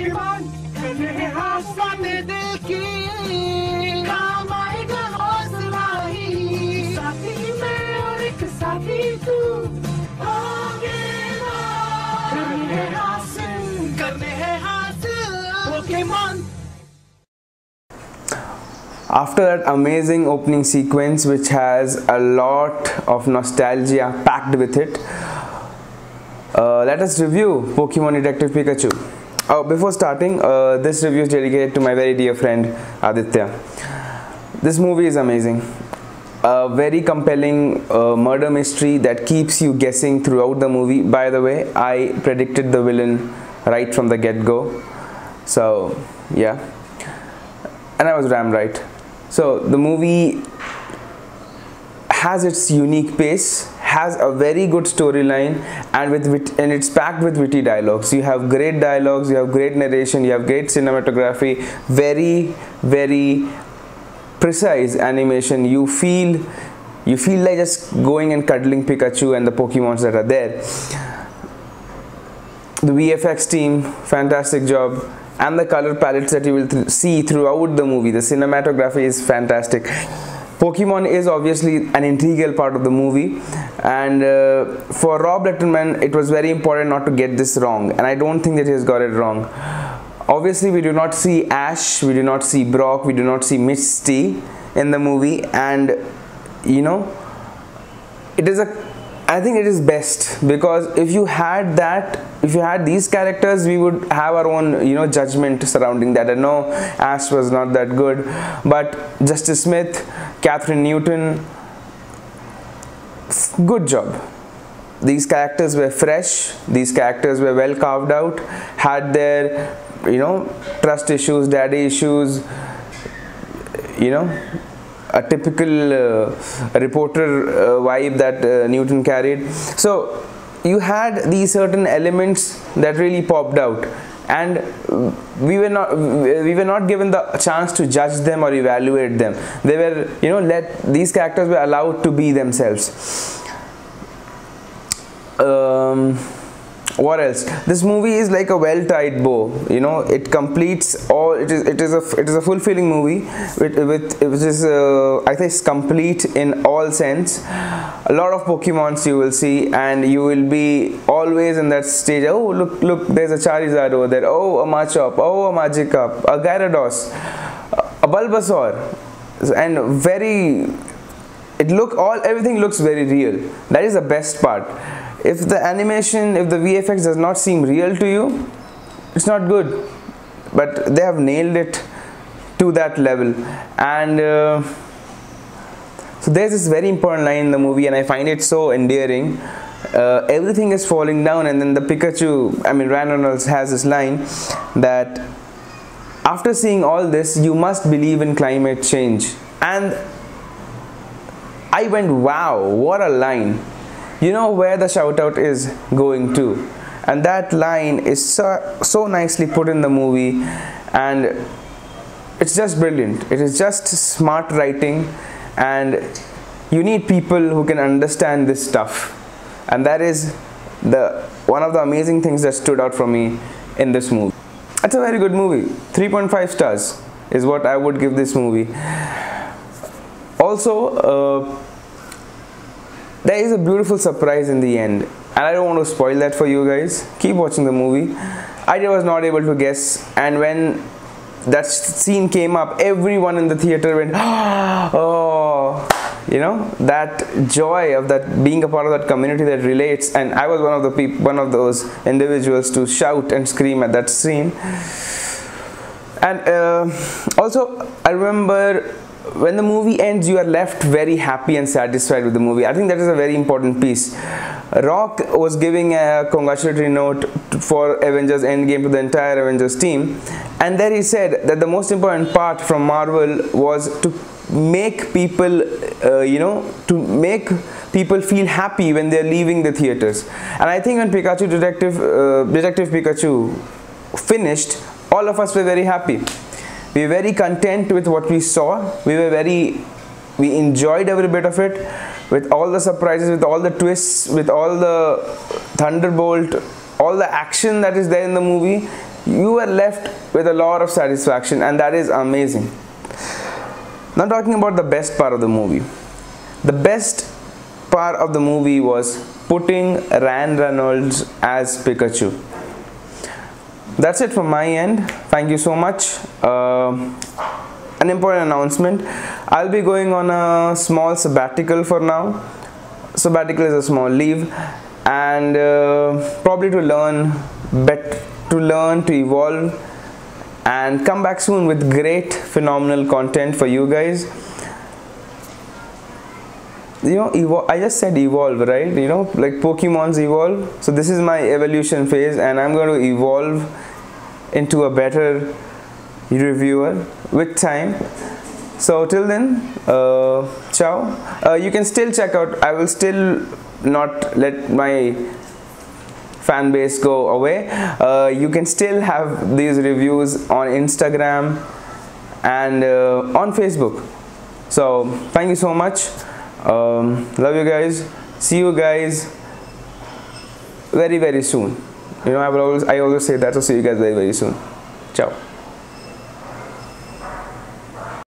Pokemon, करने हाथ दिल की काम आएगा हौसला ही साथी मैं और एक साथी तू होंगे ना करने हासिल Pokemon. After that amazing opening sequence which has a lot of nostalgia packed with it, let us review Pokemon Detective Pikachu. Before starting, this review is dedicated to my very dear friend Aditya. This movie is amazing. A very compelling murder mystery that keeps you guessing throughout the movie. By the way, I predicted the villain right from the get-go. So, yeah. And I was damn right. So the movie has its unique pace, has a very good storyline, and it's packed with witty dialogues. You have great dialogues, you have great narration, you have great cinematography, very, very precise animation. You feel like just going and cuddling Pikachu and the Pokemons that are there. The VFX team, fantastic job. And the color palettes that you will see throughout the movie. The cinematography is fantastic. Pokemon is obviously an integral part of the movie, and for Rob Letterman it was very important not to get this wrong, and I don't think that he has got it wrong. Obviously we do not see Ash, we do not see Brock, we do not see Misty in the movie, and you know, I think it is best, because if you had these characters, we would have our own, you know, judgment surrounding that. And no, Ash was not that good, but Justice Smith, Catherine Newton, good job. These characters were fresh, these characters were well carved out, had their, you know, trust issues, daddy issues, you know, a typical reporter vibe that Newton carried. So you had these certain elements that really popped out, and we were not given the chance to judge them or evaluate them. They were, you know, these characters were allowed to be themselves. What else? This movie is like a well-tied bow. You know, it completes all. It is a fulfilling movie, which is I think complete in all sense. A lot of Pokemons you will see, and you will be always in that stage. Oh, look, there's a Charizard over there. Oh, a Machop. Oh, a Magikarp. A Gyarados. A Bulbasaur. And everything looks very real. That is the best part. If the animation, if the VFX does not seem real to you, it's not good. But they have nailed it to that level. And so there's this very important line in the movie, and I find it so endearing. Everything is falling down, and then the Pikachu, Ryan Reynolds has this line that after seeing all this, you must believe in climate change. And I went, wow, what a line. You know where the shout out is going to, and that line is so nicely put in the movie, and it's just brilliant. It is just smart writing, and you need people who can understand this stuff, and that is one of the amazing things that stood out for me in this movie. It's a very good movie. 3.5 stars is what I would give this movie. Also, there is a beautiful surprise in the end, and I don't want to spoil that for you guys. Keep watching the movie. I was not able to guess, and when that scene came up, everyone in the theater went, oh, you know, that joy of that, being a part of that community that relates. And I was one of those individuals to shout and scream at that scene. And also, I remember, when the movie ends, you are left very happy and satisfied with the movie. I think that is a very important piece. Rock was giving a congratulatory note for Avengers Endgame to the entire Avengers team, and there he said that the most important part from Marvel was to make people, feel happy when they're leaving the theaters. And I think when Detective Pikachu finished, all of us were very happy. We were very content with what we saw. We enjoyed every bit of it, with all the surprises, with all the twists, with all the thunderbolt, all the action that is there in the movie. you are left with a lot of satisfaction, and that is amazing. Now talking about the best part of the movie. The best part of the movie was putting Ryan Reynolds as Pikachu. That's it from my end. Thank you so much. An important announcement. I'll be going on a small sabbatical for now. Sabbatical is a small leave, and probably to learn, to evolve, and come back soon with great, phenomenal content for you guys. You know, I just said evolve, right? You know, like Pokemon's evolve. So this is my evolution phase, and I'm going to evolve into a better reviewer with time. So till then, ciao. You can still check out, I will still not let my fan base go away. You can still have these reviews on Instagram and on Facebook. So thank you so much. Love you guys. See you guys very soon. You know, I always say that, so see you guys very soon. Ciao.